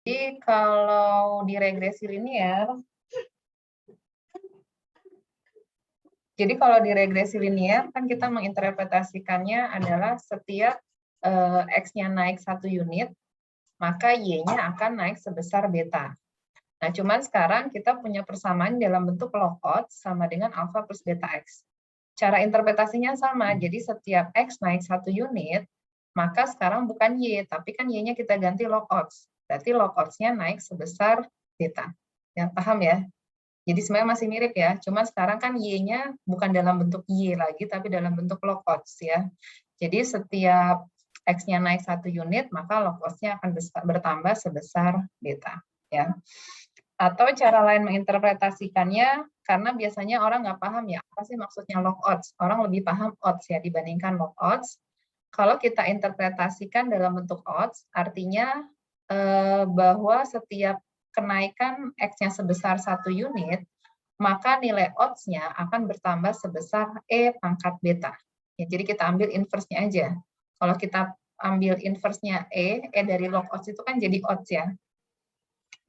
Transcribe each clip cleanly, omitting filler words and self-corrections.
Jadi kalau di regresi linear, kan kita menginterpretasikannya adalah setiap X-nya naik 1 unit, maka Y-nya akan naik sebesar beta. Nah, cuman sekarang kita punya persamaan dalam bentuk log odds sama dengan alpha plus beta X. Cara interpretasinya sama, jadi setiap X naik 1 unit, maka sekarang bukan Y, tapi kan Y-nya kita ganti log odds. Berarti log odds-nya naik sebesar beta. Ya, paham ya? Jadi sebenarnya masih mirip ya, cuma sekarang kan Y-nya bukan dalam bentuk Y lagi, tapi dalam bentuk log odds ya. Jadi setiap X-nya naik 1 unit, maka log odds-nya akan bertambah sebesar beta. Ya. Atau cara lain menginterpretasikannya, karena biasanya orang nggak paham ya, apa sih maksudnya log odds. Orang lebih paham odds ya dibandingkan log odds. Kalau kita interpretasikan dalam bentuk odds, artinya bahwa setiap kenaikan X-nya sebesar 1 unit, maka nilai odds-nya akan bertambah sebesar E pangkat beta. Ya, jadi kita ambil inverse-nya aja. Kalau kita ambil inverse-nya E dari log odds itu kan jadi odds ya.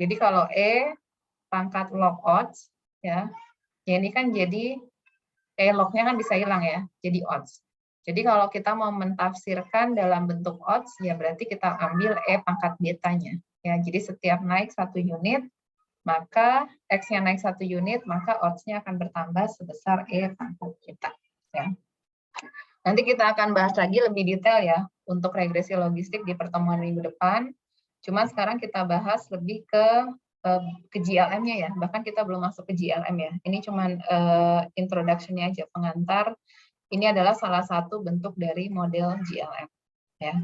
Jadi kalau E pangkat log odds, ya ini kan jadi log-nya kan bisa hilang ya, jadi odds. Jadi kalau kita mau mentafsirkan dalam bentuk odds, ya berarti kita ambil E pangkat betanya. Ya, jadi setiap naik 1 unit, maka X-nya naik 1 unit, maka odds-nya akan bertambah sebesar E pangkat beta. Ya. Nanti kita akan bahas lagi lebih detail ya, untuk regresi logistik di pertemuan minggu depan. Cuma sekarang kita bahas lebih ke GLM-nya ya, bahkan kita belum masuk ke GLM ya. Ini cuma introduction-nya aja, pengantar. Ini adalah salah satu bentuk dari model GLM. Ya.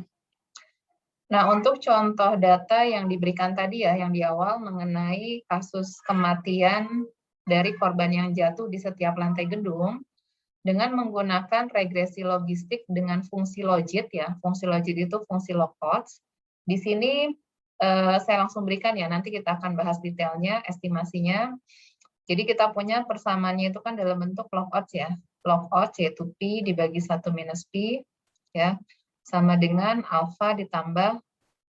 Nah, untuk contoh data yang diberikan tadi ya, yang di awal mengenai kasus kematian dari korban yang jatuh di setiap lantai gedung, dengan menggunakan regresi logistik dengan fungsi logit ya, fungsi logit itu fungsi log odds. Di sini saya langsung berikan ya, nanti kita akan bahas detailnya, estimasinya. Jadi kita punya persamaannya itu kan dalam bentuk log odds ya, log odds yaitu P dibagi 1 minus P, ya, sama dengan alpha ditambah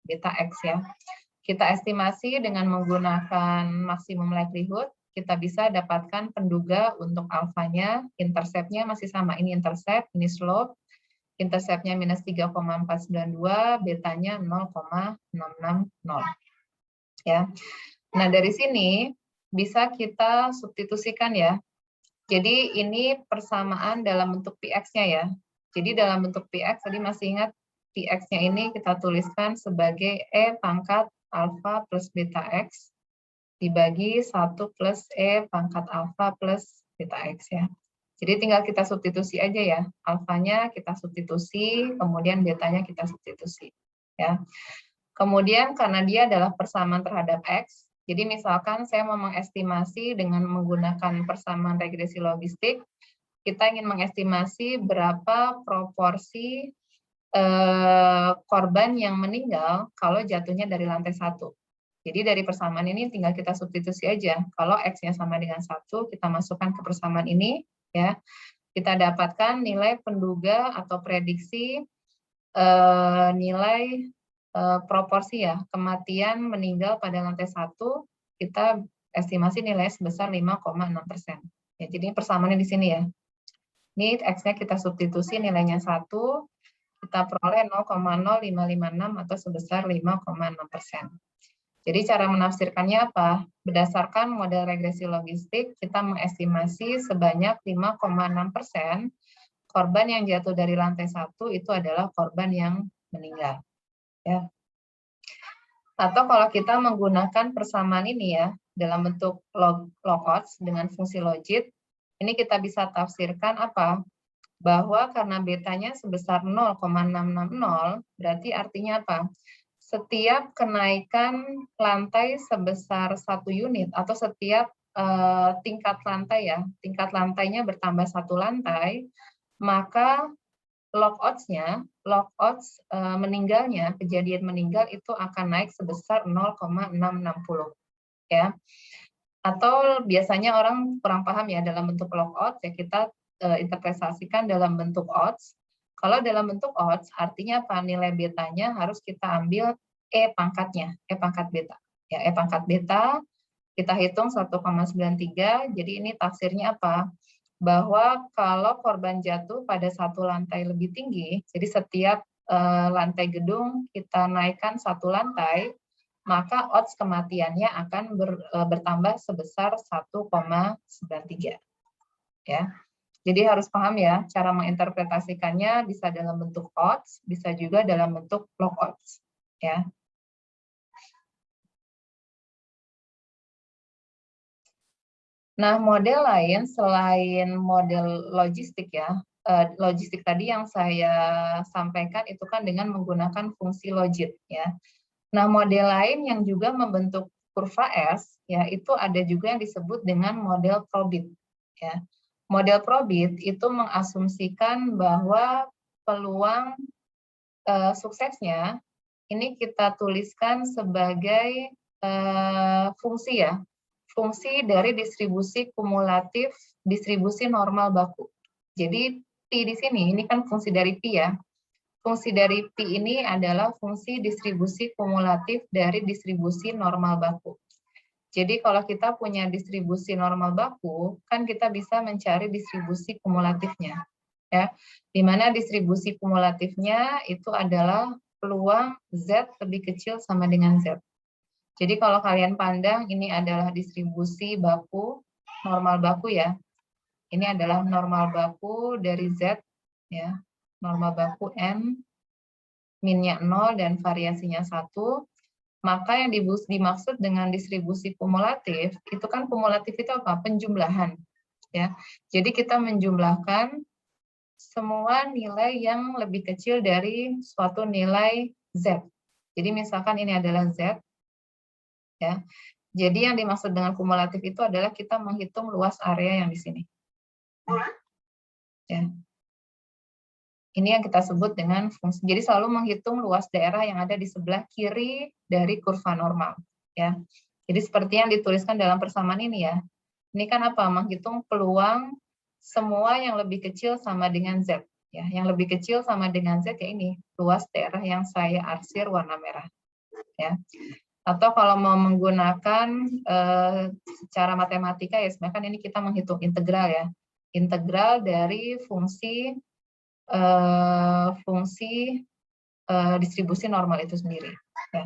beta X ya. Kita estimasi dengan menggunakan maksimum likelihood, kita bisa dapatkan penduga untuk alfanya, interceptnya masih sama, ini intercept, ini slope, interceptnya minus 3,492, betanya 0,660. Ya. Nah, dari sini bisa kita substitusikan ya. Jadi ini persamaan dalam bentuk PX-nya ya. Jadi dalam bentuk PX, tadi masih ingat PX-nya ini kita tuliskan sebagai E pangkat alpha plus beta X dibagi 1 plus E pangkat alpha plus beta X ya. Jadi tinggal kita substitusi aja ya. Alfanya kita substitusi, kemudian betanya kita substitusi. Ya. Kemudian karena dia adalah persamaan terhadap X, jadi misalkan saya mau mengestimasi dengan menggunakan persamaan regresi logistik, kita ingin mengestimasi berapa proporsi korban yang meninggal kalau jatuhnya dari lantai 1. Jadi dari persamaan ini tinggal kita substitusi aja. Kalau X-nya sama dengan 1, kita masukkan ke persamaan ini, ya. Kita dapatkan nilai penduga atau prediksi nilai proporsi ya, kematian meninggal pada lantai 1, kita estimasi nilainya sebesar 5,6%. Ya, jadi persamaannya di sini ya. Ini X-nya kita substitusi nilainya 1, kita peroleh 0,0556 atau sebesar 5,6%. Jadi cara menafsirkannya apa? Berdasarkan model regresi logistik, kita mengestimasi sebanyak 5,6% korban yang jatuh dari lantai 1 itu adalah korban yang meninggal. Ya. Atau kalau kita menggunakan persamaan ini ya, dalam bentuk log odds dengan fungsi logit, ini kita bisa tafsirkan apa? Bahwa karena betanya sebesar 0,660, berarti artinya apa? Setiap kenaikan lantai sebesar 1 unit, atau setiap tingkat lantai ya, tingkat lantainya bertambah 1 lantai, maka log odds meninggalnya, kejadian meninggal itu akan naik sebesar 0,660 ya. Atau biasanya orang kurang paham ya dalam bentuk log odds ya, kita interpretasikan dalam bentuk odds. Kalau dalam bentuk odds artinya apa? Nilai betanya harus kita ambil E pangkatnya, E pangkat beta. Ya, pangkat beta, kita hitung 1,93, jadi ini tafsirnya apa? Bahwa kalau korban jatuh pada satu lantai lebih tinggi, jadi setiap lantai gedung kita naikkan satu lantai, maka odds kematiannya akan bertambah sebesar 1,93. Ya. Jadi harus paham ya, cara menginterpretasikannya bisa dalam bentuk odds, bisa juga dalam bentuk log odds. Ya. Nah, model lain selain model logistik ya, logistik tadi yang saya sampaikan itu kan dengan menggunakan fungsi logit ya. Nah, model lain yang juga membentuk kurva S ya, itu ada juga yang disebut dengan model Probit ya. Model Probit itu mengasumsikan bahwa peluang suksesnya ini kita tuliskan sebagai fungsi ya. Fungsi dari distribusi kumulatif distribusi normal baku. Jadi Pi di sini, ini kan fungsi dari Pi ya. Fungsi dari Pi ini adalah fungsi distribusi kumulatif dari distribusi normal baku. Jadi kalau kita punya distribusi normal baku, kan kita bisa mencari distribusi kumulatifnya. Ya, di mana distribusi kumulatifnya itu adalah peluang Z lebih kecil sama dengan Z. Jadi kalau kalian pandang ini adalah distribusi baku, normal baku ya. Ini adalah normal baku dari Z, ya. Normal baku M, minnya 0 dan variasinya 1. Maka yang dimaksud dengan distribusi kumulatif, itu kan kumulatif itu apa? Penjumlahan. Ya. Jadi kita menjumlahkan semua nilai yang lebih kecil dari suatu nilai Z. Jadi misalkan ini adalah Z, ya. Jadi yang dimaksud dengan kumulatif itu adalah kita menghitung luas area yang di sini. Ya. Ini yang kita sebut dengan fungsi. Jadi selalu menghitung luas daerah yang ada di sebelah kiri dari kurva normal. Ya. Jadi seperti yang dituliskan dalam persamaan ini ya. Ini kan apa? Menghitung peluang semua yang lebih kecil sama dengan Z. Ya. Yang lebih kecil sama dengan Z ya ini luas daerah yang saya arsir warna merah. Ya. Atau kalau mau menggunakan secara matematika ya sebenarnya kan ini kita menghitung integral ya. Integral dari fungsi distribusi normal itu sendiri. Ya.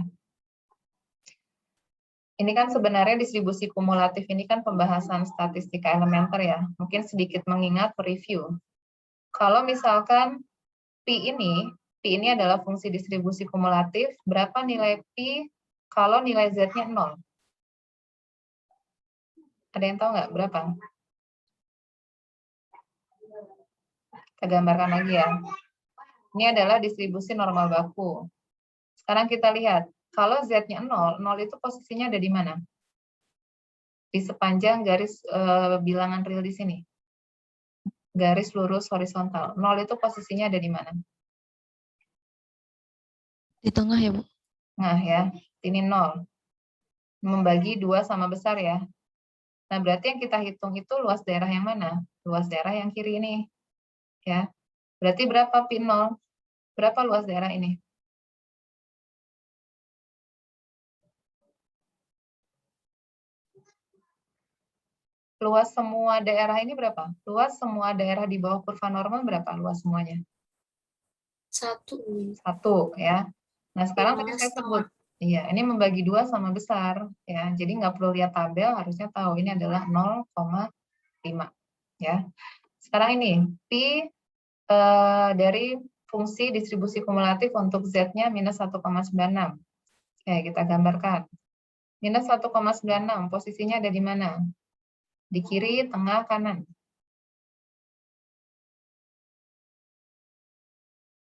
Ini kan sebenarnya distribusi kumulatif ini kan pembahasan statistika elementer ya. Mungkin sedikit mengingat review. Kalau misalkan Pi ini adalah fungsi distribusi kumulatif, berapa nilai Pi kalau nilai Z-nya 0? Ada yang tahu nggak berapa? Kita gambarkan lagi ya. Ini adalah distribusi normal baku. Sekarang kita lihat, kalau Z-nya 0, 0 itu posisinya ada di mana? Di sepanjang garis bilangan real di sini. Garis lurus horizontal. 0 itu posisinya ada di mana? Di tengah ya, Bu? Nah ya, ini 0. Membagi 2 sama besar ya. Nah berarti yang kita hitung itu luas daerah yang mana? Luas daerah yang kiri ini. Ya. Berarti berapa Pi 0? Berapa luas daerah ini? Luas semua daerah ini berapa? Luas semua daerah di bawah kurva normal berapa luas semuanya? 1. 1 ya. Nah sekarang tadi saya sebut, iya ini membagi 2 sama besar ya. Jadi nggak perlu lihat tabel, harusnya tahu ini adalah 0,5 ya. Sekarang ini Pi dari fungsi distribusi kumulatif untuk Z-nya minus 1,96. Oke, kita gambarkan. Minus 1,96 posisinya ada di mana? Di kiri, tengah, kanan.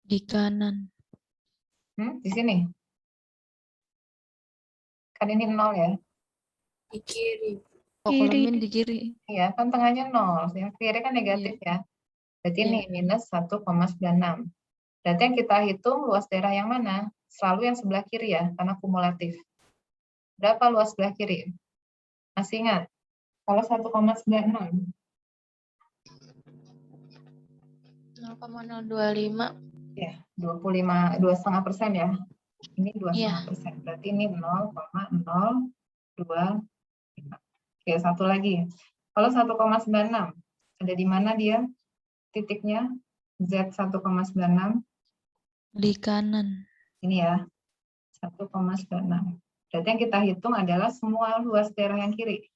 Di kanan. Di sini. Kan ini 0 ya. Di kiri. Oh, kalau min di kiri. Iya, kan tengahnya 0. Yang kiri kan negatif ya. Berarti ini minus 1,96. Berarti yang kita hitung luas daerah yang mana? Selalu yang sebelah kiri ya, karena kumulatif. Berapa luas sebelah kiri? Masih ingat? Kalau 1,96. 0,025. Ya, 2,5% ya. Ini 25%. Berarti ini 0,025. Oke, satu lagi. Kalau 1,96, ada di mana dia titiknya? Z 1,96. Di kanan. Ini ya, 1,96. Berarti yang kita hitung adalah semua luas daerah yang kiri.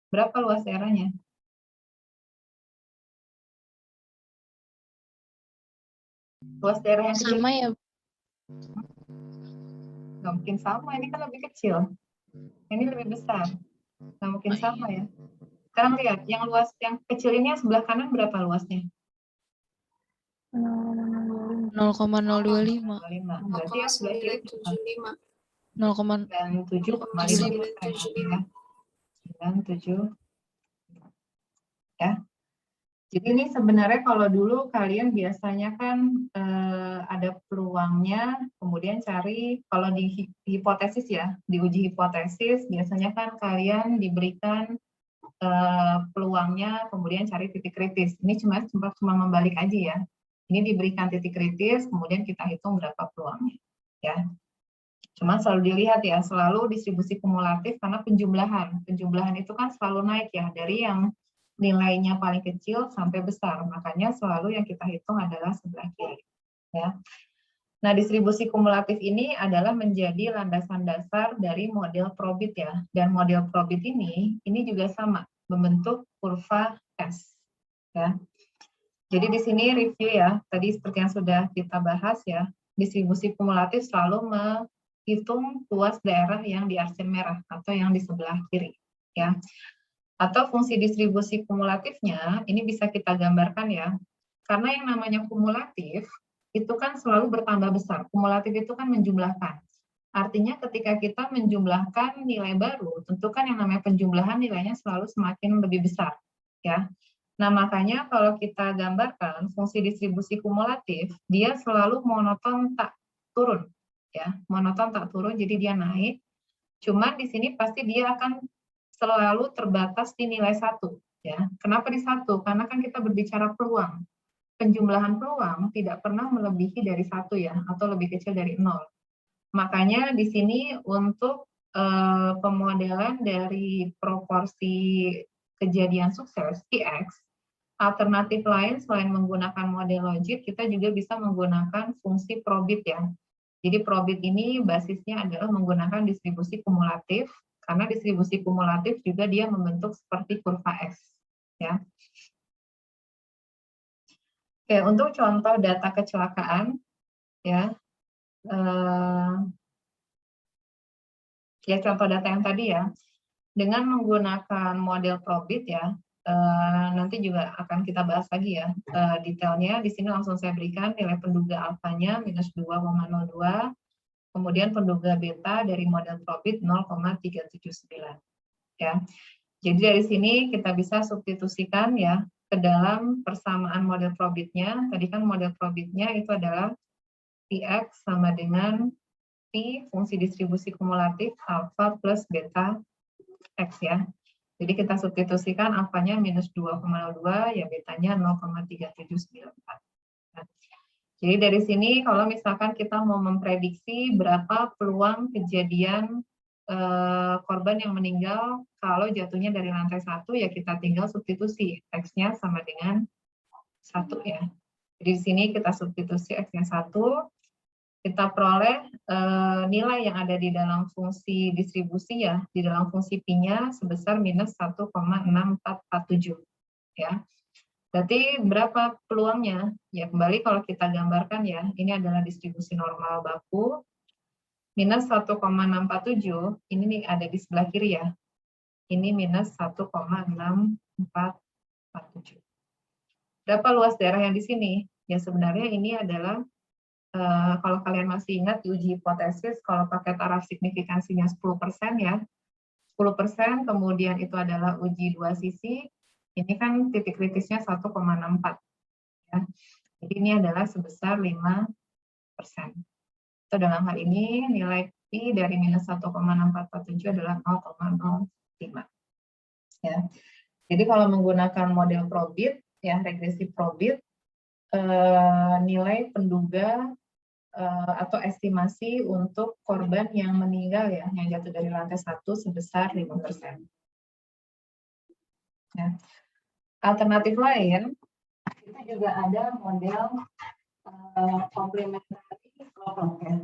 Berapa luas daerahnya? Luas daerah yang kecil. Sama ya? Nggak mungkin sama, ini kan lebih kecil. Ini lebih besar. Nggak mungkin sama ya. Sekarang lihat, yang luas, yang kecil ini yang sebelah kanan berapa luasnya? 0,025. 0,25. Berarti yang sebelah kiri 0,97,5. 97. Ya. Jadi ini sebenarnya kalau dulu kalian biasanya kan ada peluangnya, kemudian cari, kalau di hipotesis ya, di uji hipotesis, biasanya kan kalian diberikan peluangnya, kemudian cari titik kritis. Ini cuma membalik aja ya. Ini diberikan titik kritis, kemudian kita hitung berapa peluangnya. Ya. Cuma selalu dilihat ya, selalu distribusi kumulatif karena penjumlahan. Penjumlahan itu kan selalu naik ya, dari yang nilainya paling kecil sampai besar. Makanya selalu yang kita hitung adalah sebelah kiri. Ya. Nah, distribusi kumulatif ini adalah menjadi landasan dasar dari model Probit ya. Dan model Probit ini juga sama, membentuk kurva S. Ya. Jadi di sini review ya, tadi seperti yang sudah kita bahas ya, distribusi kumulatif selalu menghitung luas daerah yang di arsen merah atau yang di sebelah kiri. Ya. Atau fungsi distribusi kumulatifnya, ini bisa kita gambarkan ya, karena yang namanya kumulatif, itu kan selalu bertambah besar. Kumulatif itu kan menjumlahkan. Artinya ketika kita menjumlahkan nilai baru, tentu kan yang namanya penjumlahan nilainya selalu semakin lebih besar. Ya. Nah, makanya kalau kita gambarkan fungsi distribusi kumulatif, dia selalu monoton tak turun. Ya, monoton tak turun, jadi dia naik. Cuman di sini pasti dia akan selalu terbatas di nilai 1. Ya. Kenapa di 1? Karena kan kita berbicara peluang. Penjumlahan peluang tidak pernah melebihi dari 1 ya, atau lebih kecil dari 0. Makanya di sini untuk pemodelan dari proporsi kejadian sukses, PX, alternatif lain selain menggunakan model logit, kita juga bisa menggunakan fungsi probit ya. Jadi probit ini basisnya adalah menggunakan distribusi kumulatif, karena distribusi kumulatif juga dia membentuk seperti kurva S. Ya. Oke, untuk contoh data kecelakaan, ya, contoh data yang tadi ya, dengan menggunakan model Probit ya, nanti juga akan kita bahas lagi ya detailnya. Di sini langsung saya berikan nilai penduga alfanya minus 2,02, kemudian penduga beta dari model Probit 0,379. Ya, jadi dari sini kita bisa substitusikan ya ke dalam persamaan model Probitnya. Tadi kan model Probitnya itu adalah Px sama dengan P fungsi distribusi kumulatif alfa plus beta X ya. Jadi kita substitusikan alfanya minus 2,02, ya betanya 0,3794. Jadi dari sini kalau misalkan kita mau memprediksi berapa peluang kejadian korban yang meninggal kalau jatuhnya dari lantai 1, ya kita tinggal substitusi X-nya sama dengan 1 ya. Jadi di sini kita substitusi X-nya 1, kita peroleh nilai yang ada di dalam fungsi distribusi ya, di dalam fungsi Pi-nya sebesar minus 1,6447 ya. Berarti berapa peluangnya? Ya kembali kalau kita gambarkan ya, ini adalah distribusi normal baku, minus 1,647, ini nih ada di sebelah kiri ya, ini minus 1,6447. Berapa luas daerah yang di sini? Ya sebenarnya ini adalah kalau kalian masih ingat di uji hipotesis, kalau pakai taraf signifikansinya 10% ya, 10%, kemudian itu adalah uji dua sisi, ini kan titik kritisnya 1,64. Ya. Jadi ini adalah sebesar 5%. Itu dalam hal ini nilai Pi dari minus 1,6447 adalah 0,05. Ya. Jadi kalau menggunakan model Probit, ya regresi Probit, nilai penduga atau estimasi untuk korban yang meninggal ya, yang jatuh dari lantai 1 sebesar 5%. Ya. Alternatif lain, kita juga ada model complementary lock-lock ya.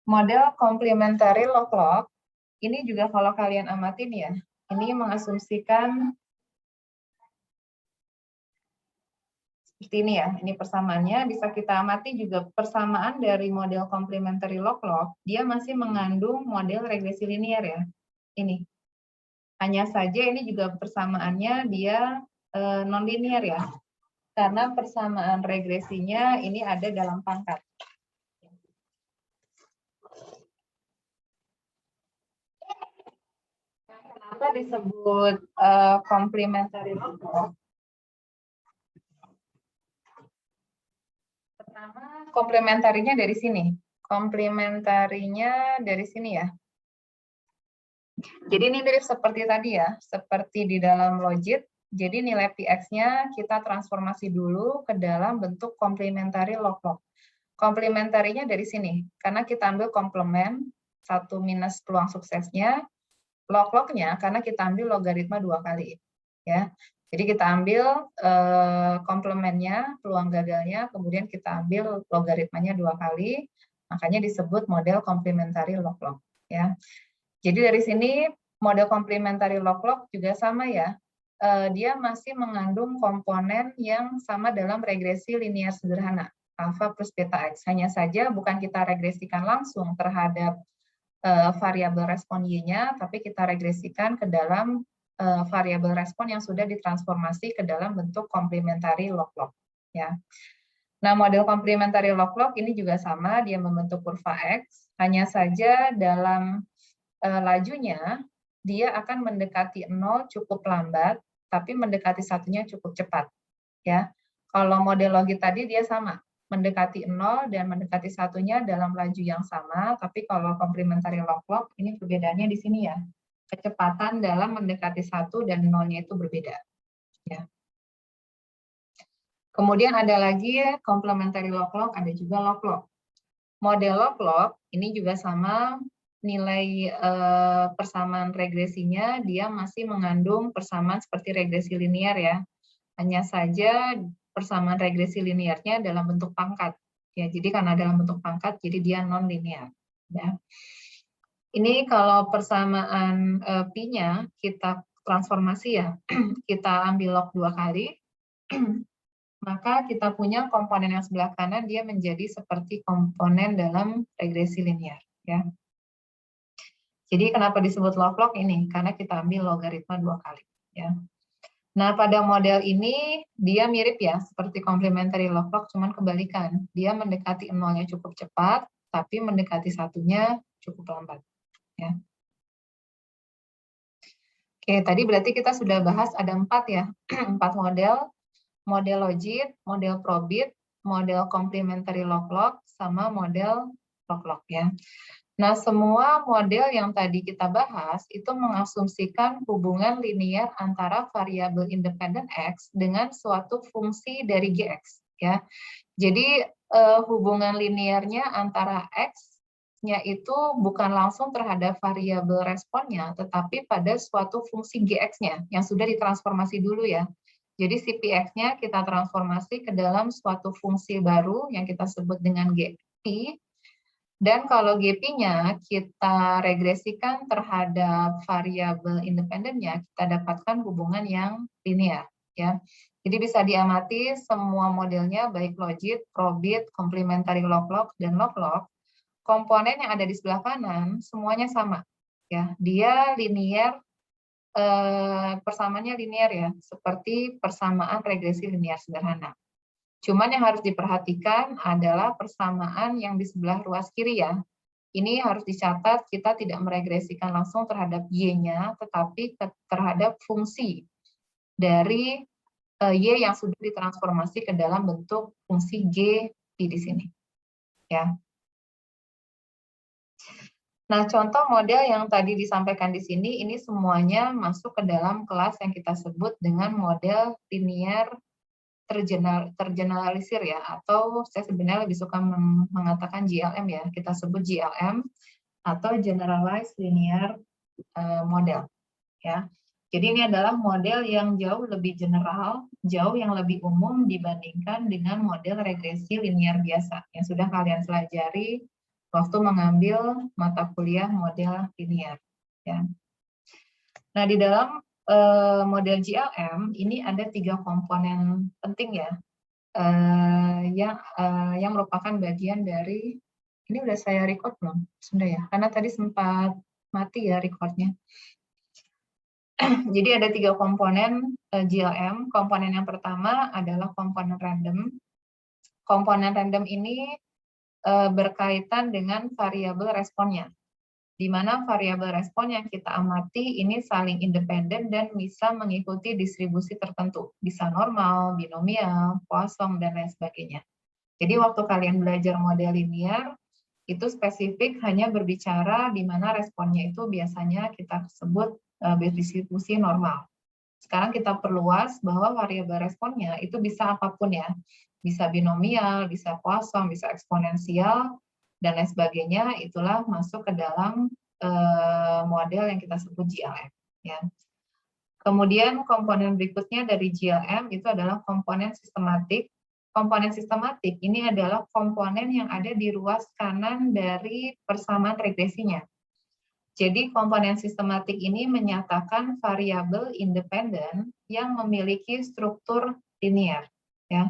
Model complementary lock-lock ini juga kalau kalian amatin ya, ini mengasumsikan seperti ini ya, ini persamaannya bisa kita amati juga persamaan dari model complementary lock-lock, dia masih mengandung model regresi linear ya, ini. Hanya saja ini juga persamaannya dia non-linear ya, karena persamaan regresinya ini ada dalam pangkat. Kenapa disebut complementary lock-lock? Pertama, komplementarinya dari sini. Komplementarinya dari sini ya. Jadi ini mirip seperti tadi ya, seperti di dalam logit. Jadi nilai Px-nya kita transformasi dulu ke dalam bentuk komplementari lock-lock. Komplementarinya dari sini, karena kita ambil komplement, 1 minus peluang suksesnya, lock-locknya karena kita ambil logaritma 2 kali. Ya. Jadi kita ambil komplementnya, peluang gagalnya, kemudian kita ambil logaritmanya 2 kali, makanya disebut model complementary lock-lock. Ya. Jadi dari sini model complementary lock-lock juga sama ya, dia masih mengandung komponen yang sama dalam regresi linear sederhana, alpha plus beta x. Hanya saja bukan kita regresikan langsung terhadap variabel respon y-nya, tapi kita regresikan ke dalam variabel respon yang sudah ditransformasi ke dalam bentuk complementary lock-lock. Ya. Nah, model complementary lock-lock ini juga sama, dia membentuk kurva X, hanya saja dalam lajunya, dia akan mendekati 0 cukup lambat, tapi mendekati 1-nya cukup cepat. Ya. Kalau model logit tadi dia sama, mendekati 0 dan mendekati 1-nya dalam laju yang sama, tapi kalau complementary lock-lock, ini perbedaannya di sini ya. Kecepatan dalam mendekati 1 dan 0-nya itu berbeda. Ya. Kemudian ada lagi complementary lock-lock, ada juga lock-lock. Model lock-lock ini juga sama, nilai persamaan regresinya dia masih mengandung persamaan seperti regresi linear ya. Hanya saja persamaan regresi linearnya dalam bentuk pangkat. Ya, jadi karena dalam bentuk pangkat, jadi dia non-linear. Ya. Ini kalau persamaan pi-nya kita transformasi ya, kita ambil log 2 kali, maka kita punya komponen yang sebelah kanan dia menjadi seperti komponen dalam regresi linear. Ya. Jadi kenapa disebut log-log ini? Karena kita ambil logaritma 2 kali. Ya. Nah, pada model ini dia mirip ya, seperti complementary log-log, cuman kebalikan. Dia mendekati 0-nya cukup cepat, tapi mendekati 1-nya cukup lambat. Ya. Oke, tadi berarti kita sudah bahas ada 4 ya, 4 model. Model logit, model probit, model complementary log-log, sama model log-log ya. Nah, semua model yang tadi kita bahas itu mengasumsikan hubungan linear antara variabel independen X dengan suatu fungsi dari Gx. Ya. Jadi, hubungan linearnya antara X-nya itu bukan langsung terhadap variabel responnya, tetapi pada suatu fungsi Gx-nya yang sudah ditransformasi dulu ya. Jadi si Px-nya kita transformasi ke dalam suatu fungsi baru yang kita sebut dengan Gp, dan kalau Gp-nya kita regresikan terhadap variabel independennya, kita dapatkan hubungan yang linear. Ya. Jadi bisa diamati semua modelnya, baik logit, probit, complementary log-log, dan log-log, komponen yang ada di sebelah kanan semuanya sama. Ya. Dia linear, persamaannya linear ya, seperti persamaan regresi linear sederhana. Cuman yang harus diperhatikan adalah persamaan yang di sebelah ruas kiri ya. Ini harus dicatat, kita tidak meregresikan langsung terhadap Y-nya, tetapi terhadap fungsi dari Y yang sudah ditransformasi ke dalam bentuk fungsi G di sini. Ya. Nah, contoh model yang tadi disampaikan di sini, ini semuanya masuk ke dalam kelas yang kita sebut dengan model linear tergeneralisir ya, atau saya sebenarnya lebih suka mengatakan GLM ya, kita sebut GLM atau Generalized Linear Model ya. Jadi ini adalah model yang jauh lebih general, jauh yang lebih umum dibandingkan dengan model regresi linear biasa yang sudah kalian pelajari waktu mengambil mata kuliah model linear. Ya. Nah, di dalam model GLM ini ada 3 komponen penting ya, yang merupakan bagian dari, ini udah saya record belum? Sudah ya, karena tadi sempat mati ya recordnya. Jadi ada 3 komponen GLM. Komponen yang pertama adalah komponen random. Komponen random ini berkaitan dengan variabel responnya, di mana variabel respon yang kita amati ini saling independen dan bisa mengikuti distribusi tertentu, bisa normal, binomial, Poisson, dan lain sebagainya. Jadi waktu kalian belajar model linear, itu spesifik hanya berbicara di mana responnya itu biasanya kita sebut berdistribusi normal. Sekarang kita perluas bahwa variabel responnya itu bisa apapun ya, bisa binomial, bisa Poisson, bisa eksponensial, dan lain sebagainya. Itulah masuk ke dalam model yang kita sebut GLM. Ya. Kemudian komponen berikutnya dari GLM itu adalah komponen sistematik. Komponen sistematik ini adalah komponen yang ada di ruas kanan dari persamaan regresinya. Jadi komponen sistematik ini menyatakan variabel independen yang memiliki struktur linear. Ya.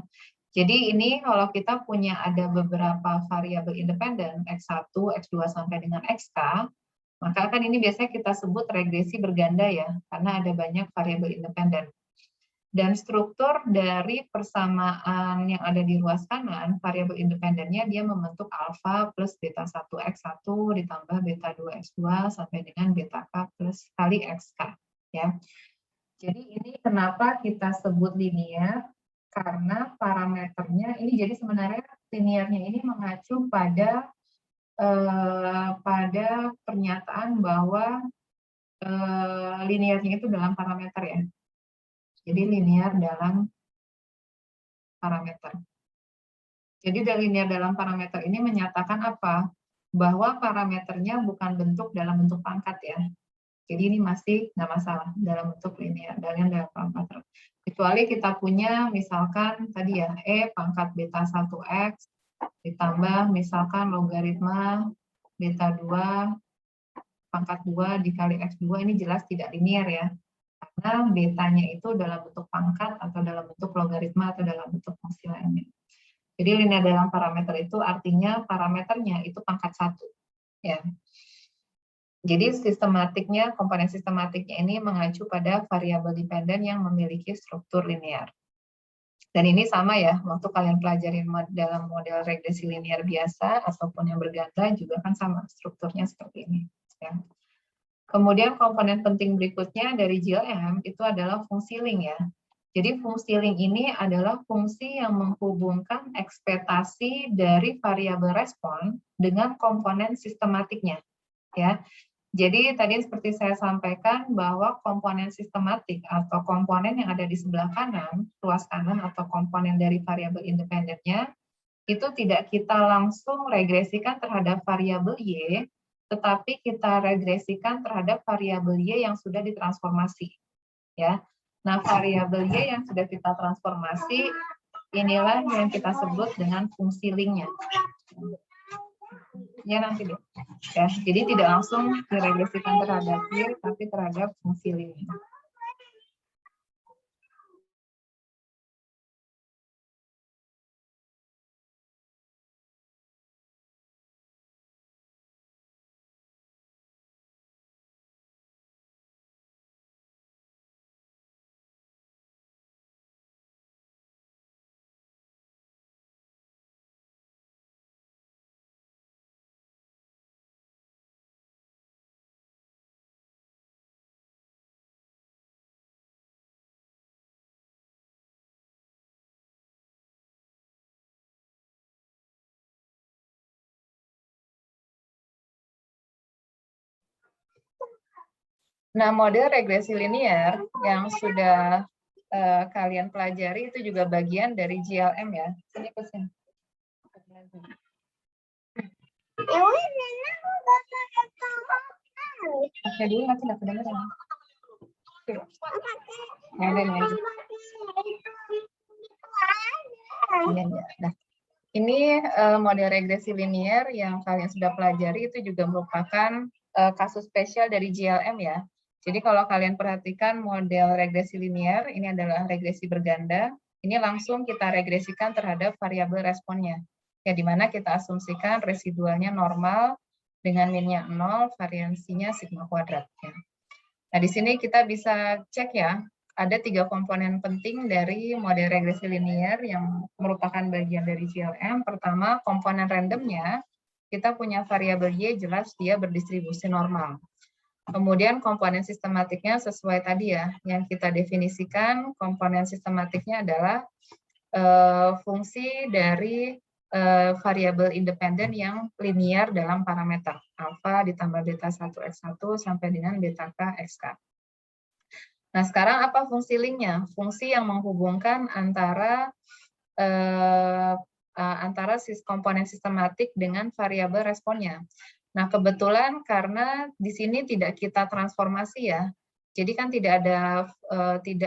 Jadi ini kalau kita punya ada beberapa variabel independen, X1, X2 sampai dengan XK, maka kan ini biasanya kita sebut regresi berganda ya, karena ada banyak variabel independen. Dan struktur dari persamaan yang ada di ruas kanan, variabel independennya dia membentuk alfa plus beta 1x1 ditambah beta 2x2 sampai dengan beta k plus kali xk. Ya. Jadi ini kenapa kita sebut linear, karena parameternya ini jadi sebenarnya linearnya ini mengacu pada pernyataan bahwa linearnya itu dalam parameter ya. Jadi linear dalam parameter. Jadi linear dalam parameter ini menyatakan apa? Bahwa parameternya bukan dalam bentuk pangkat ya. Jadi ini masih nggak masalah dalam bentuk linear dalam parameter. Kecuali kita punya misalkan tadi ya, E pangkat beta 1x ditambah misalkan logaritma beta 2 pangkat 2 dikali x2, ini jelas tidak linear ya. Karena betanya itu dalam bentuk pangkat atau dalam bentuk logaritma atau dalam bentuk fungsi lainnya. Jadi linear dalam parameter itu artinya parameternya itu pangkat 1. Ya. Jadi sistematiknya, komponen sistematiknya ini mengacu pada variabel dependen yang memiliki struktur linear. Dan ini sama ya, waktu kalian pelajarin dalam model regresi linear biasa ataupun yang berganda juga kan sama, strukturnya seperti ini. Ya. Kemudian komponen penting berikutnya dari GLM itu adalah fungsi link ya. Jadi fungsi link ini adalah fungsi yang menghubungkan ekspektasi dari variabel respon dengan komponen sistematiknya. Ya. Jadi tadi seperti saya sampaikan bahwa komponen sistematik atau komponen yang ada di sebelah kanan, ruas kanan atau komponen dari variabel independennya, itu tidak kita langsung regresikan terhadap variabel Y, tetapi kita regresikan terhadap variabel Y yang sudah ditransformasi. Ya. Nah, variabel Y yang sudah kita transformasi, inilah yang kita sebut dengan fungsi linknya. Ya nanti deh. Ya, jadi tidak langsung diregresikan terhadap Y, tapi terhadap fungsi linknya. Nah, model regresi linear yang sudah kalian pelajari itu juga bagian dari GLM ya. Sini ke sini. Oke dulu nanti nggak kedengeran. Nah, ini model regresi linier yang kalian sudah pelajari itu juga merupakan kasus spesial dari GLM ya. Jadi kalau kalian perhatikan model regresi linier, ini adalah regresi berganda, ini langsung kita regresikan terhadap variabel responnya. Ya, di mana kita asumsikan residualnya normal dengan minnya 0, variansinya sigma kuadrat. Ya. Nah, di sini kita bisa cek ya, ada 3 komponen penting dari model regresi linier yang merupakan bagian dari GLM. Pertama, komponen randomnya, kita punya variabel Y jelas dia berdistribusi normal. Kemudian komponen sistematiknya sesuai tadi ya, yang kita definisikan komponen sistematiknya adalah fungsi dari variabel independen yang linear dalam parameter alfa ditambah beta 1x1 sampai dengan beta k xk. Nah, sekarang apa fungsi linknya? Fungsi yang menghubungkan antara komponen sistematik dengan variabel responnya. Nah, kebetulan karena di sini tidak kita transformasi ya, jadi kan tidak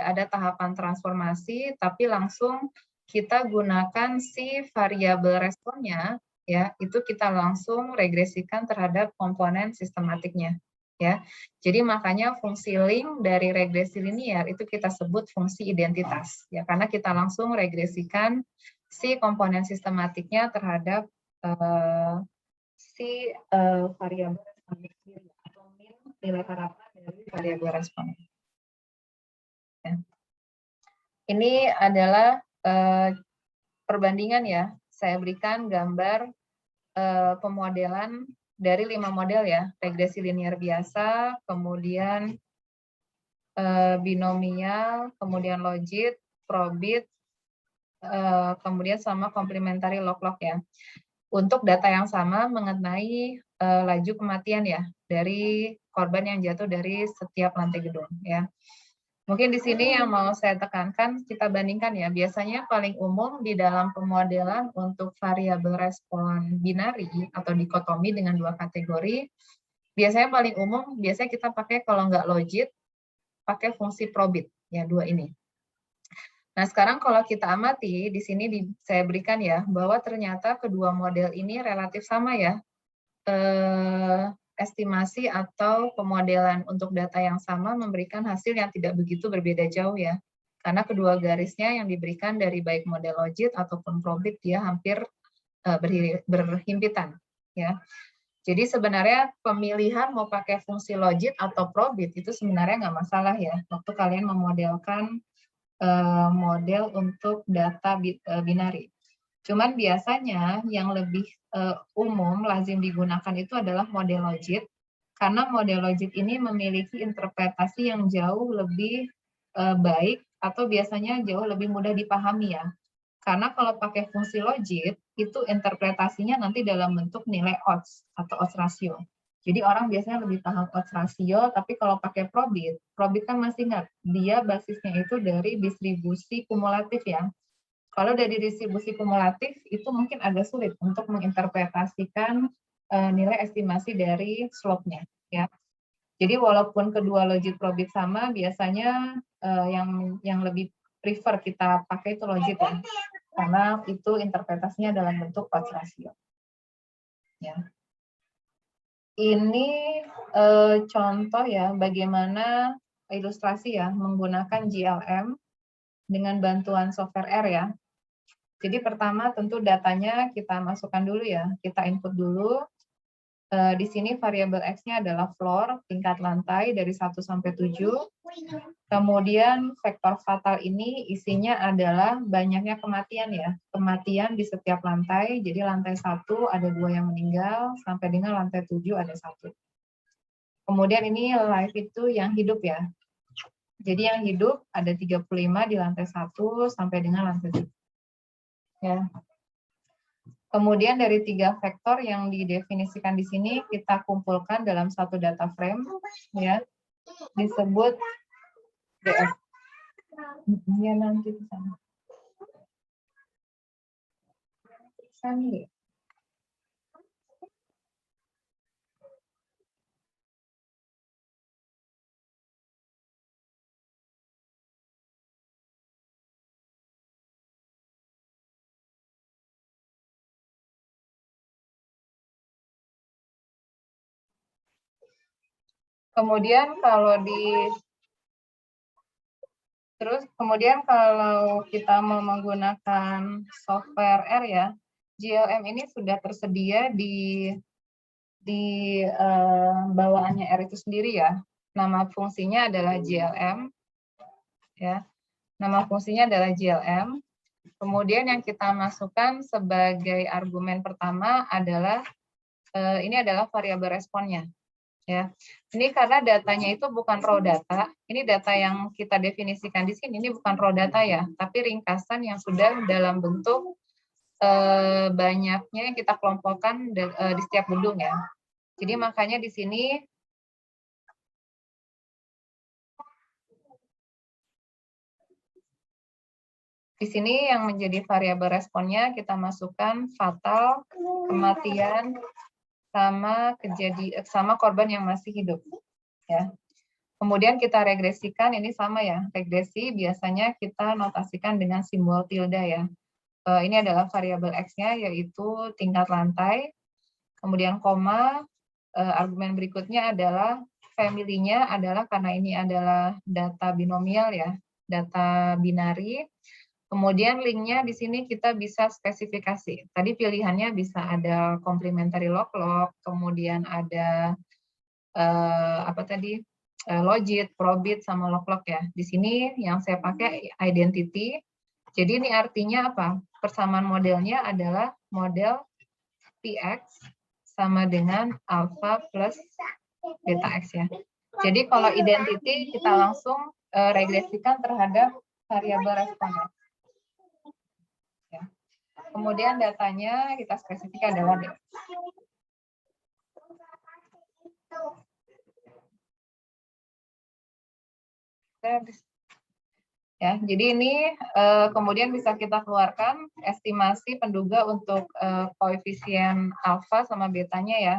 ada tahapan transformasi, tapi langsung kita gunakan si variabel responnya, ya itu kita langsung regresikan terhadap komponen sistematiknya, ya. Jadi makanya fungsi link dari regresi linier itu kita sebut fungsi identitas, ya karena kita langsung regresikan si komponen sistematiknya terhadap si variabel respon sendiri atau min nilai harapan dari variabel respon. Ya. Ini adalah perbandingan ya. Saya berikan gambar pemodelan dari 5 model ya, regresi linier biasa, kemudian binomial, kemudian logit, probit, kemudian sama komplementari log-log ya. Untuk data yang sama mengenai laju kematian ya dari korban yang jatuh dari setiap lantai gedung ya. Mungkin di sini yang mau saya tekankan kita bandingkan ya. Biasanya paling umum di dalam pemodelan untuk variabel respon binari atau dikotomi dengan 2 kategori, biasanya paling umum biasanya kita pakai kalau nggak logit pakai fungsi probit ya 2 ini. Nah, sekarang kalau kita amati, di sini saya berikan ya, bahwa ternyata kedua model ini relatif sama ya, estimasi atau pemodelan untuk data yang sama memberikan hasil yang tidak begitu berbeda jauh ya. Karena kedua garisnya yang diberikan dari baik model logit ataupun probit dia hampir berhimpitan ya. Jadi sebenarnya pemilihan mau pakai fungsi logit atau probit itu sebenarnya nggak masalah ya, waktu kalian memodelkan model untuk data binari. Cuman biasanya yang lebih umum lazim digunakan itu adalah model logit, karena model logit ini memiliki interpretasi yang jauh lebih baik atau biasanya jauh lebih mudah dipahami ya. Karena kalau pakai fungsi logit, itu interpretasinya nanti dalam bentuk nilai odds atau odds ratio. Jadi orang biasanya lebih paham odds ratio, tapi kalau pakai probit kan masih ingat, dia basisnya itu dari distribusi kumulatif ya. Kalau dari distribusi kumulatif, itu mungkin agak sulit untuk menginterpretasikan nilai estimasi dari slope-nya. Ya. Jadi walaupun kedua logit probit sama, biasanya yang lebih prefer kita pakai itu logit ya. Karena itu interpretasinya dalam bentuk odds ratio. Ya. Ini contoh ya bagaimana ilustrasi ya menggunakan GLM dengan bantuan software R ya. Jadi pertama tentu datanya kita masukkan dulu ya, kita input dulu. Di sini variabel X-nya adalah floor, tingkat lantai dari 1 sampai 7. Kemudian vektor fatal ini isinya adalah banyaknya kematian ya. Kematian di setiap lantai, jadi lantai 1 ada 2 yang meninggal, sampai dengan lantai 7 ada 1. Kemudian ini live itu yang hidup ya. Jadi yang hidup ada 35 di lantai 1 sampai dengan lantai 7. Ya. Kemudian dari 3 vektor yang didefinisikan di sini kita kumpulkan dalam satu data frame ya. Disebut DF. Ya nanti ke sana. Sandi. Kemudian kalau kita mau menggunakan software R ya, GLM ini sudah tersedia di bawaannya R itu sendiri ya. Nama fungsinya adalah GLM ya. Nama fungsinya adalah GLM. Kemudian yang kita masukkan sebagai argumen pertama adalah ini adalah variabel responnya. Ya, ini karena datanya itu bukan raw data, ini data yang kita definisikan di sini ini bukan raw data ya, tapi ringkasan yang sudah dalam bentuk banyaknya yang kita kelompokkan di setiap gedung ya. Jadi makanya di sini yang menjadi variabel responnya kita masukkan fatal, kematian, sama korban yang masih hidup ya. Kemudian kita regresikan, ini sama ya, regresi biasanya kita notasikan dengan simbol tilde ya. Ini adalah variabel X-nya yaitu tingkat lantai. Kemudian koma, argumen berikutnya adalah family-nya adalah karena ini adalah data binomial ya, data binari. Kemudian link-nya di sini kita bisa spesifikasi. Tadi pilihannya bisa ada complementary log-log, kemudian ada logit, probit, sama log-log ya. Di sini yang saya pakai identity. Jadi ini artinya apa? Persamaan modelnya adalah model PX sama dengan alpha plus beta X ya. Jadi kalau identity kita langsung regresikan terhadap variabel responnya. Ya. Kemudian datanya kita spesifikasi adalah D. Ya, jadi ini kemudian bisa kita keluarkan estimasi penduga untuk koefisien alfa sama betanya ya.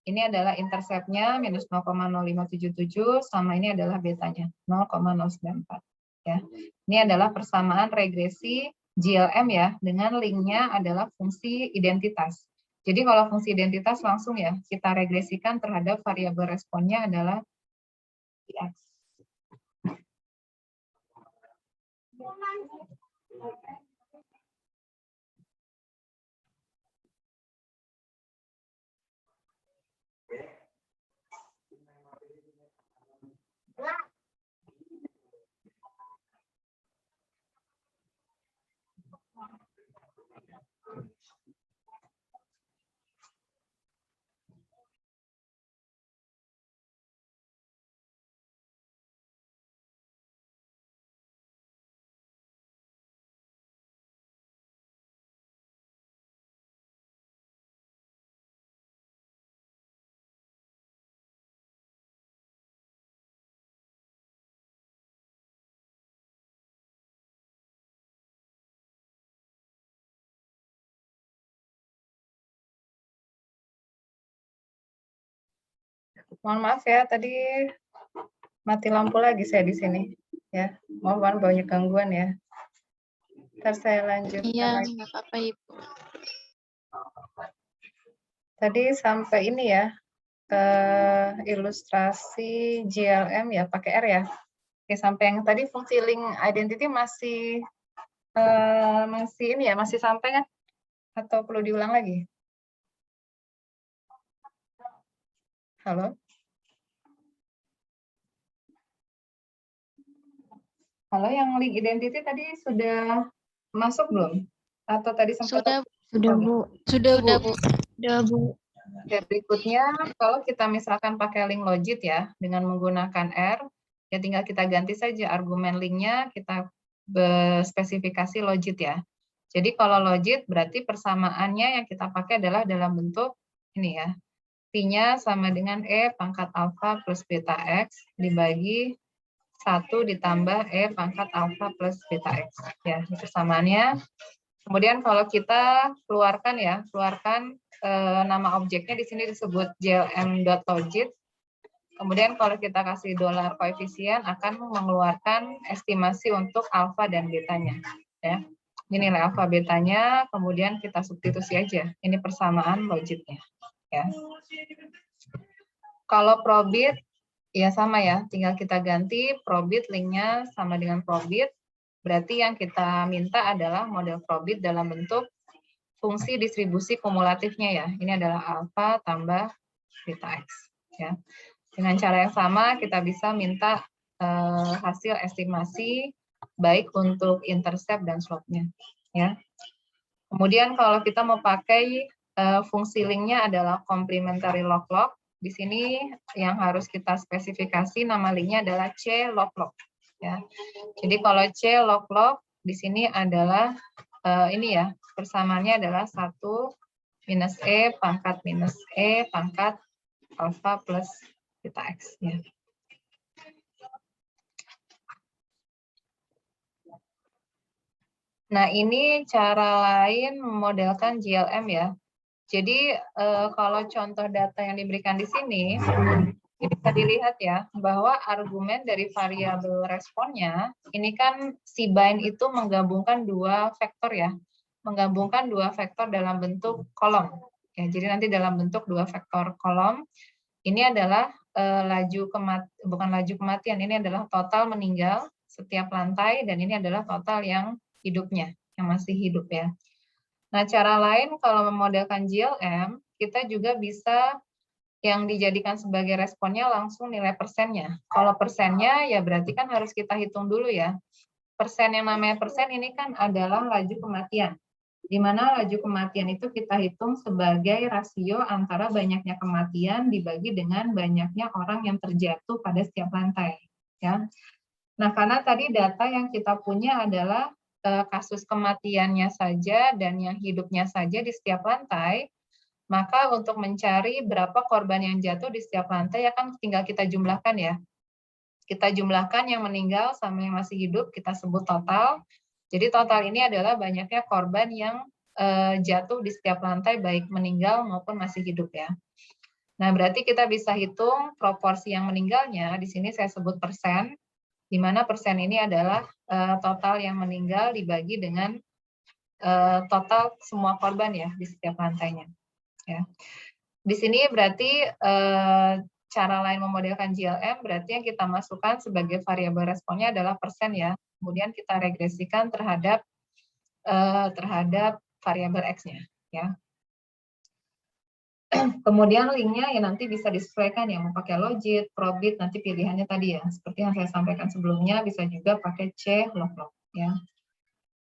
Ini adalah interceptnya minus 0,0577 sama ini adalah betanya 0,094 ya. Ini adalah persamaan regresi GLM ya dengan linknya adalah fungsi identitas. Jadi kalau fungsi identitas langsung ya kita regresikan terhadap variabel responnya adalah X. Mohon maaf ya, tadi mati lampu lagi saya di sini. Ya, mohon banyak gangguan ya. Ntar saya lanjutkan. Iya, nggak apa-apa Ibu. Tadi sampai ini ya, ke ilustrasi GLM ya, pakai R ya. Oke, sampai yang tadi fungsi link identity masih ini ya, masih sampai kan? Atau perlu diulang lagi? Halo? Halo, yang link identity tadi sudah masuk belum? Atau tadi sempat? Sudah Bu. Sudah Bu. Ya, berikutnya, kalau kita misalkan pakai link logit ya, dengan menggunakan R, ya tinggal kita ganti saja argumen linknya, kita spesifikasi logit ya. Jadi kalau logit berarti persamaannya yang kita pakai adalah dalam bentuk ini ya, P-nya sama dengan E pangkat alfa plus beta X dibagi 1 ditambah E pangkat alfa plus beta X. Ya, itu samaannya. Kemudian kalau kita keluarkan ya, keluarkan nama objeknya di sini disebut JLM.logit. Kemudian kalau kita kasih dolar koefisien akan mengeluarkan estimasi untuk alfa dan betanya. Ya. Ini nilai alfa betanya, kemudian kita substitusi aja. Ini persamaan logitnya. Ya. Kalau probit, ya sama ya, tinggal kita ganti probit linknya sama dengan probit. Berarti yang kita minta adalah model probit dalam bentuk fungsi distribusi kumulatifnya ya. Ini adalah alfa tambah beta X. Ya. Dengan cara yang sama kita bisa minta hasil estimasi baik untuk intercept dan slope-nya. Ya. Kemudian kalau kita mau pakai fungsi linknya adalah complementary log-log. Di sini yang harus kita spesifikasi nama linknya adalah C log-log. Ya. Jadi kalau C log-log di sini adalah ini ya, persamaannya adalah 1 minus E pangkat minus E pangkat alfa plus beta X. Ya. Nah, ini cara lain memodelkan GLM ya. Jadi kalau contoh data yang diberikan di sini, bisa dilihat ya, bahwa argumen dari variabel responnya, ini kan si bind itu menggabungkan dua vektor ya, menggabungkan dua vektor dalam bentuk kolom. Ya, jadi nanti dalam bentuk dua vektor kolom, ini adalah bukan laju kematian, ini adalah total meninggal setiap lantai, dan ini adalah total yang hidupnya, yang masih hidup ya. Nah, cara lain kalau memodelkan GLM, kita juga bisa yang dijadikan sebagai responnya langsung nilai persennya. Kalau persennya ya berarti kan harus kita hitung dulu ya. Persen yang namanya persen ini kan adalah laju kematian. Di mana laju kematian itu kita hitung sebagai rasio antara banyaknya kematian dibagi dengan banyaknya orang yang terjatuh pada setiap lantai. Ya. Nah, karena tadi data yang kita punya adalah kasus kematiannya saja dan yang hidupnya saja di setiap lantai, maka untuk mencari berapa korban yang jatuh di setiap lantai, ya kan tinggal kita jumlahkan ya. Kita jumlahkan yang meninggal sama yang masih hidup, kita sebut total. Jadi total ini adalah banyaknya korban yang jatuh di setiap lantai, baik meninggal maupun masih hidup ya. Nah, berarti kita bisa hitung proporsi yang meninggalnya, di sini saya sebut persen, di mana persen ini adalah total yang meninggal dibagi dengan total semua korban ya di setiap lantainya. Ya. Di sini berarti cara lain memodelkan GLM berarti yang kita masukkan sebagai variabel responnya adalah persen ya. Kemudian kita regresikan terhadap variabel X-nya ya. Kemudian linknya ya nanti bisa disesuaikan ya, mau pakai logit, probit, nanti pilihannya tadi ya. Seperti yang saya sampaikan sebelumnya, bisa juga pakai C log-log ya.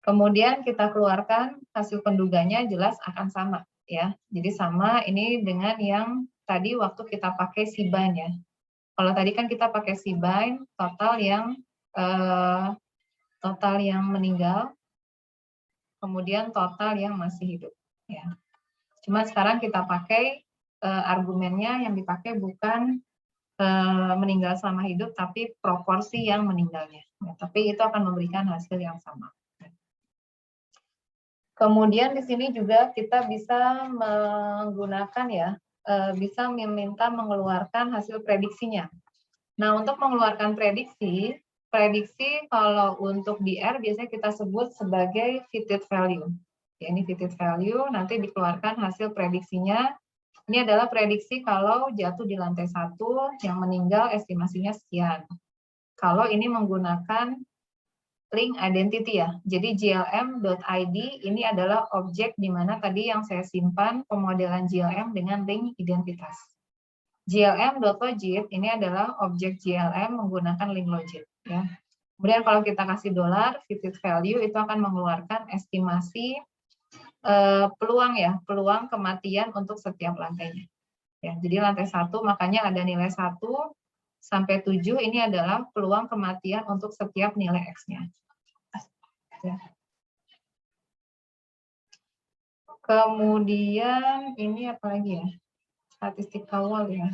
Kemudian kita keluarkan hasil penduganya jelas akan sama ya. Jadi sama ini dengan yang tadi waktu kita pakai si bind ya. Kalau tadi kan kita pakai si bind, total yang meninggal, kemudian total yang masih hidup ya. Cuma sekarang kita pakai argumennya yang dipakai bukan meninggal selama hidup, tapi proporsi yang meninggalnya. Ya, tapi itu akan memberikan hasil yang sama. Kemudian di sini juga kita bisa menggunakan ya, bisa meminta mengeluarkan hasil prediksinya. Nah, untuk mengeluarkan prediksi kalau untuk DR biasanya kita sebut sebagai fitted value. Ya, ini fitted value, nanti dikeluarkan hasil prediksinya. Ini adalah prediksi kalau jatuh di lantai 1, yang meninggal estimasinya sekian. Kalau ini menggunakan link identity ya. Jadi glm.id ini adalah objek di mana tadi yang saya simpan pemodelan GLM dengan link identitas. glm.logit ini adalah objek GLM menggunakan link logit ya. Kemudian kalau kita kasih dolar fitted value itu akan mengeluarkan estimasi peluang kematian untuk setiap lantainya. Ya, jadi lantai 1 makanya ada nilai 1 sampai 7 ini adalah peluang kematian untuk setiap nilai X-nya. Ya. Kemudian ini apa lagi ya? Statistik kawal ya.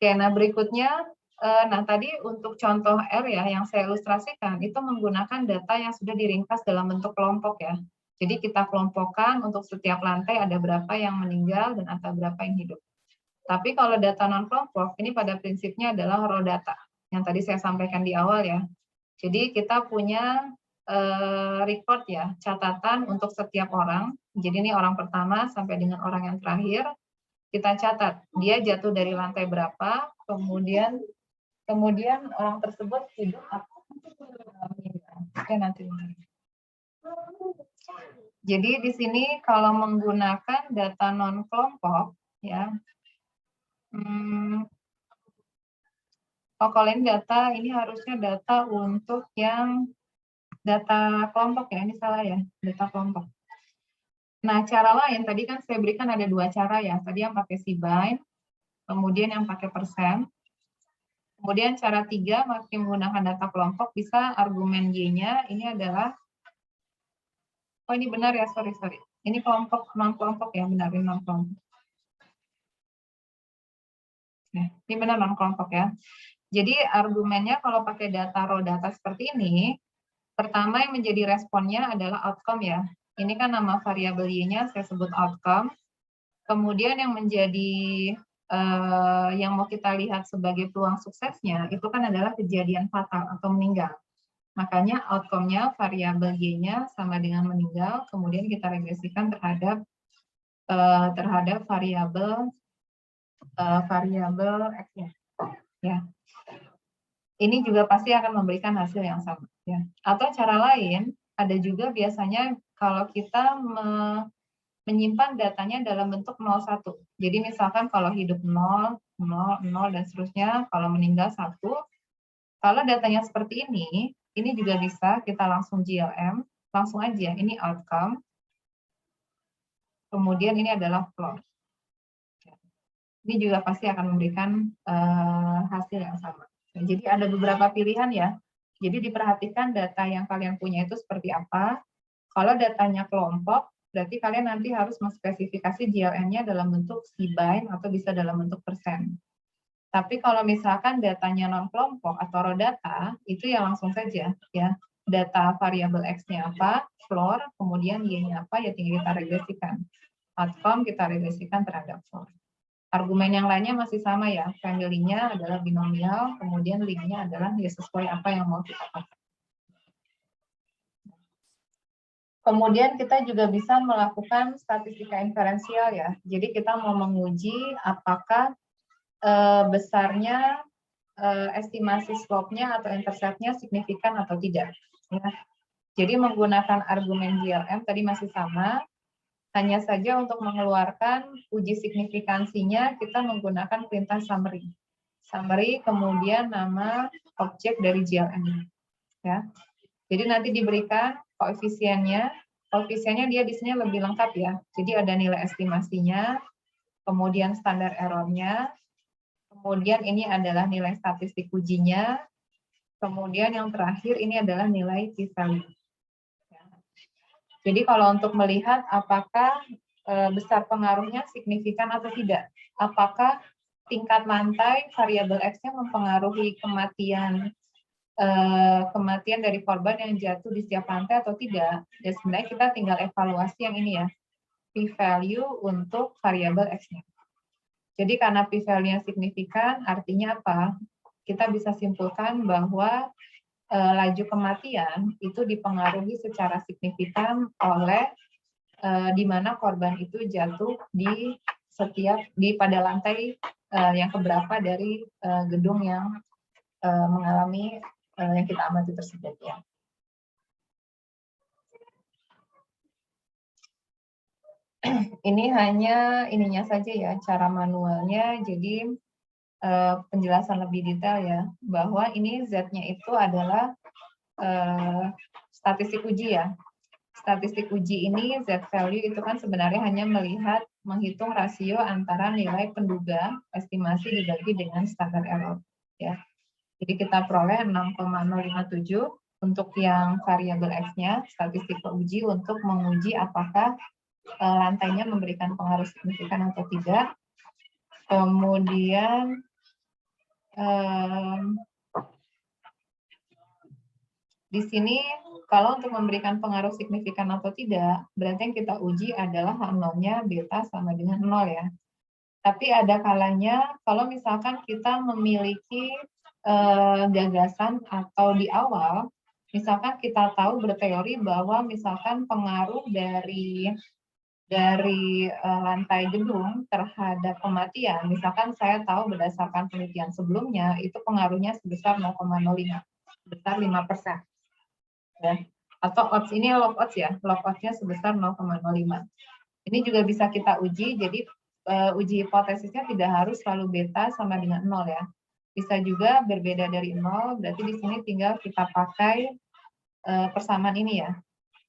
Oke, nah berikutnya, nah tadi untuk contoh R ya, yang saya ilustrasikan, itu menggunakan data yang sudah diringkas dalam bentuk kelompok ya. Jadi kita kelompokkan untuk setiap lantai ada berapa yang meninggal dan ada berapa yang hidup. Tapi kalau data non-kelompok, ini pada prinsipnya adalah raw data, yang tadi saya sampaikan di awal ya. Jadi kita punya record ya, catatan untuk setiap orang. Jadi ini orang pertama sampai dengan orang yang terakhir, kita catat dia jatuh dari lantai berapa, kemudian orang tersebut hidup atau meninggal. Oke, nanti. Jadi di sini kalau menggunakan data non kelompok ya, kalau ini data ini harusnya data untuk yang data kelompok ya, ini salah ya, data kelompok. Nah, cara lain tadi kan saya berikan ada dua cara ya. Tadi yang pakai C-bind, kemudian yang pakai persen. Kemudian cara tiga masih menggunakan data kelompok, bisa argumen Y-nya ini adalah, oh ini benar ya, sorry. Ini kelompok, non-kelompok ya, benar ini non-kelompok. Nah, ini benar non-kelompok ya. Jadi argumennya kalau pakai data raw data seperti ini, pertama yang menjadi responnya adalah outcome ya. Ini kan nama variabel Y-nya saya sebut outcome. Kemudian yang menjadi yang mau kita lihat sebagai peluang suksesnya itu kan adalah kejadian fatal atau meninggal. Makanya outcome-nya variabel Y-nya sama dengan meninggal, kemudian kita regresikan terhadap variabel X-nya. Ya. Ini juga pasti akan memberikan hasil yang sama. Ya. Atau cara lain, ada juga biasanya kalau kita menyimpan datanya dalam bentuk 01. Jadi misalkan kalau hidup 0, 0, 0, dan seterusnya, kalau meninggal 1. Kalau datanya seperti ini juga bisa kita langsung GLM, langsung aja, ini outcome, kemudian ini adalah floor. Ini juga pasti akan memberikan hasil yang sama. Jadi ada beberapa pilihan ya. Jadi diperhatikan data yang kalian punya itu seperti apa. Kalau datanya kelompok, berarti kalian nanti harus mengspesifikasi GLN-nya dalam bentuk C-bind atau bisa dalam bentuk persen. Tapi kalau misalkan datanya non-kelompok atau raw data, itu ya langsung saja ya. Data variabel X-nya apa, floor, kemudian Y-nya apa, ya tinggal kita regresikan. Outcome kita regresikan terhadap floor. Argumen yang lainnya masih sama ya, family-nya adalah binomial, kemudian link-nya adalah ya sesuai apa yang mau kita pakai. Kemudian kita juga bisa melakukan statistika inferensial ya. Jadi kita mau menguji apakah besarnya estimasi slope-nya atau intercept-nya signifikan atau tidak. Ya. Jadi menggunakan argumen GLM tadi masih sama, hanya saja untuk mengeluarkan uji signifikansinya kita menggunakan perintah summary. Summary kemudian nama objek dari GLM. Ya. Jadi nanti diberikan koefisiennya. Koefisiennya dia di sini lebih lengkap ya. Jadi ada nilai estimasinya, kemudian standar error-nya, kemudian ini adalah nilai statistik ujinya, kemudian yang terakhir ini adalah nilai p-value. Jadi kalau untuk melihat apakah besar pengaruhnya signifikan atau tidak, apakah tingkat lantai variabel X-nya mempengaruhi kematian dari korban yang jatuh di setiap lantai atau tidak, ya sebenarnya kita tinggal evaluasi yang ini ya, p-value untuk variabel X-nya. Jadi karena p-value-nya signifikan, artinya apa? Kita bisa simpulkan bahwa laju kematian itu dipengaruhi secara signifikan oleh di mana korban itu jatuh pada lantai yang keberapa dari gedung yang mengalami yang kita amati tersebut ya. Ini hanya ininya saja ya, cara manualnya. Jadi penjelasan lebih detail ya, bahwa ini Z-nya itu adalah statistik uji ya. Statistik uji ini Z value itu kan sebenarnya hanya menghitung rasio antara nilai penduga estimasi dibagi dengan standar error ya. Jadi kita peroleh 6,057 untuk yang variabel X-nya, statistik uji untuk menguji apakah lantainya memberikan pengaruh signifikan atau tidak. Kemudian di sini kalau untuk memberikan pengaruh signifikan atau tidak, berarti yang kita uji adalah H0-nya beta sama dengan 0 ya. Tapi ada kalanya kalau misalkan kita memiliki gagasan atau di awal, misalkan kita tahu berteori bahwa misalkan pengaruh dari lantai gedung terhadap kematian, misalkan saya tahu berdasarkan penelitian sebelumnya, itu pengaruhnya sebesar 0,05, sebesar 5%. Ya. Atau odds, ini log odds ya, log odds-nya sebesar 0,05. Ini juga bisa kita uji, jadi uji hipotesisnya tidak harus selalu beta sama dengan 0 ya. Bisa juga berbeda dari 0, berarti di sini tinggal kita pakai persamaan ini ya.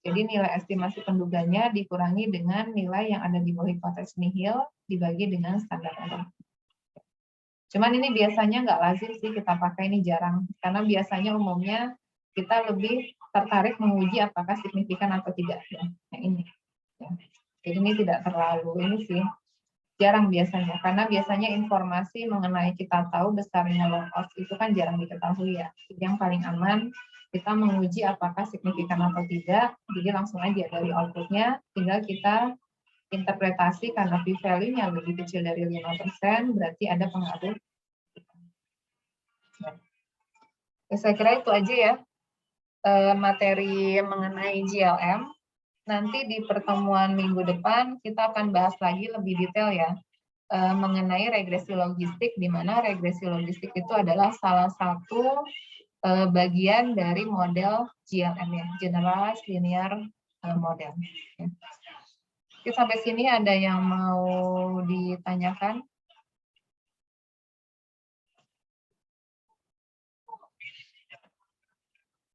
Jadi nilai estimasi penduganya dikurangi dengan nilai yang ada di bawah hipotesis nihil dibagi dengan standar error. Cuman ini biasanya nggak lazim sih kita pakai, ini jarang. Karena biasanya umumnya kita lebih tertarik menguji apakah signifikan atau tidak. Ya. Nah ini. Ya. Jadi ini tidak terlalu, ini sih jarang biasanya. Karena biasanya informasi mengenai kita tahu besarnya log odds itu kan jarang diketahui ya. Jadi yang paling aman kita menguji apakah signifikan atau tidak, jadi langsung aja dari outputnya, tinggal kita interpretasi karena p-value-nya lebih kecil dari 5%, berarti ada pengaruh. Ya, saya kira itu aja ya materi mengenai GLM. Nanti di pertemuan minggu depan kita akan bahas lagi lebih detail ya mengenai regresi logistik, di mana regresi logistik itu adalah salah satu bagian dari model GLM ya, Generalized Linear Model. Ya. Oke, sampai sini ada yang mau ditanyakan?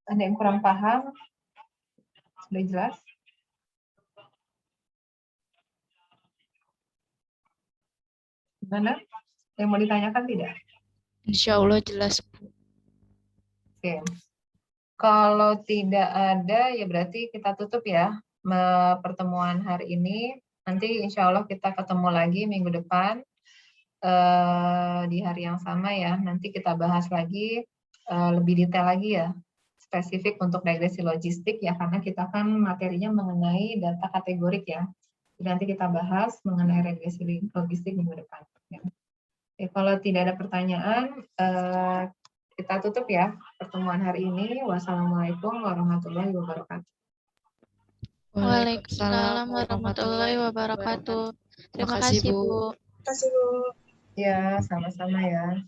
Ada yang kurang paham? Sudah jelas? Gimana? Yang mau ditanyakan tidak? Insya Allah jelas. Oke. Kalau tidak ada, ya berarti kita tutup ya pertemuan hari ini. Nanti insya Allah kita ketemu lagi minggu depan di hari yang sama ya. Nanti kita bahas lagi lebih detail lagi ya, spesifik untuk regresi logistik ya, karena kita kan materinya mengenai data kategorik ya. Jadi nanti kita bahas mengenai regresi logistik minggu depan. Ya. Oke, kalau tidak ada pertanyaan, kita tutup ya pertemuan hari ini. Wassalamualaikum warahmatullahi wabarakatuh. Waalaikumsalam warahmatullahi wabarakatuh. Terima kasih, Bu. Terima kasih, Bu. Ya, sama-sama ya.